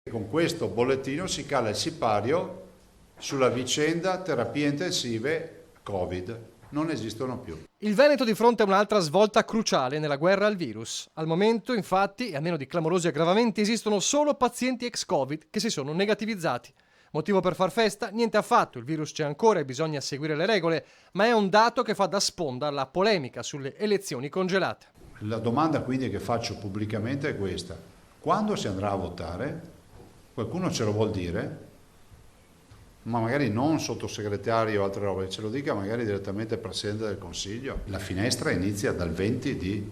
Con questo bollettino si cala il sipario sulla vicenda terapie intensive Covid. Non esistono più. Il Veneto di fronte a un'altra svolta cruciale nella guerra al virus. Al momento, infatti, e a meno di clamorosi aggravamenti, esistono solo pazienti ex-Covid che si sono negativizzati. Motivo per far festa? Niente affatto, il virus c'è ancora e bisogna seguire le regole, ma è un dato che fa da sponda alla polemica sulle elezioni congelate. La domanda quindi che faccio pubblicamente è questa: quando si andrà a votare? Qualcuno ce lo vuol dire? Ma magari non sottosegretario o altre robe, ce lo dica magari direttamente il Presidente del Consiglio. La finestra inizia dal 20 di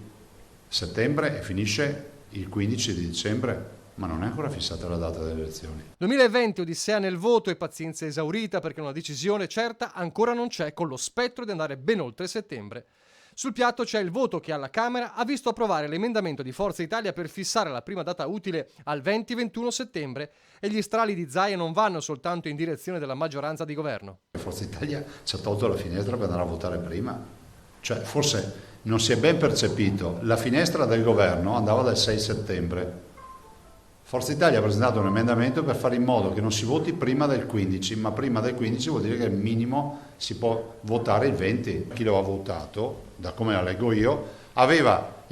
settembre e finisce il 15 di dicembre, ma non è ancora fissata la data delle elezioni. 2020, odissea nel voto e pazienza esaurita perché una decisione certa ancora non c'è, con lo spettro di andare ben oltre settembre. Sul piatto c'è il voto che alla Camera ha visto approvare l'emendamento di Forza Italia per fissare la prima data utile al 20-21 settembre e gli strali di Zaia non vanno soltanto in direzione della maggioranza di governo. Forza Italia ci ha tolto la finestra per andare a votare prima. Cioè, forse non si è ben percepito, la finestra del governo andava dal 6 settembre. Forza Italia ha presentato un emendamento per fare in modo che non si voti prima del 15, ma prima del 15 vuol dire che al minimo si può votare il 20. Chi lo ha votato, da come la leggo io, aveva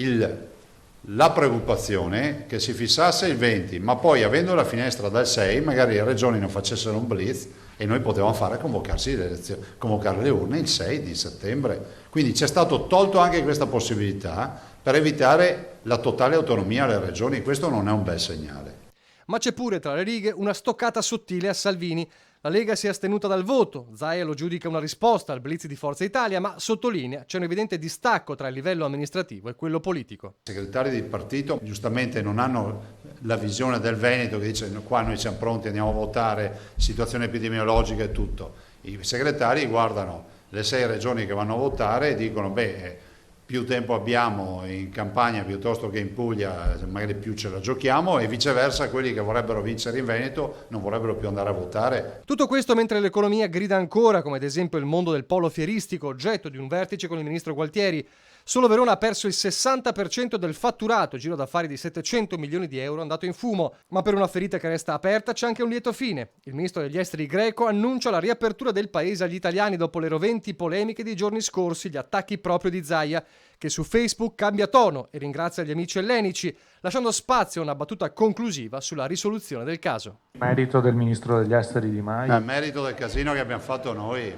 la preoccupazione che si fissasse il 20, ma poi avendo la finestra dal 6 magari le regioni non facessero un blitz e noi potevamo fare convocare le urne il 6 di settembre. Quindi c'è stato tolto anche questa possibilità per evitare la totale autonomia alle regioni. Questo non è un bel segnale. Ma c'è pure tra le righe una stoccata sottile a Salvini. La Lega si è astenuta dal voto, Zaia lo giudica una risposta al blitz di Forza Italia, ma sottolinea c'è un evidente distacco tra il livello amministrativo e quello politico. I segretari di partito giustamente non hanno la visione del Veneto che dice qua noi siamo pronti, andiamo a votare, situazione epidemiologica e tutto. I segretari guardano le 6 regioni che vanno a votare e dicono più tempo abbiamo in campagna piuttosto che in Puglia, magari più ce la giochiamo, e viceversa quelli che vorrebbero vincere in Veneto non vorrebbero più andare a votare. Tutto questo mentre l'economia grida ancora, come ad esempio il mondo del polo fieristico, oggetto di un vertice con il ministro Gualtieri. Solo Verona ha perso il 60% del fatturato, giro d'affari di 700 milioni di euro andato in fumo. Ma per una ferita che resta aperta c'è anche un lieto fine. Il ministro degli esteri greco annuncia la riapertura del paese agli italiani dopo le roventi polemiche dei giorni scorsi, gli attacchi proprio di Zaia, che su Facebook cambia tono e ringrazia gli amici ellenici, lasciando spazio a una battuta conclusiva sulla risoluzione del caso. Merito del ministro degli esteri Di Maio. Merito del casino che abbiamo fatto noi.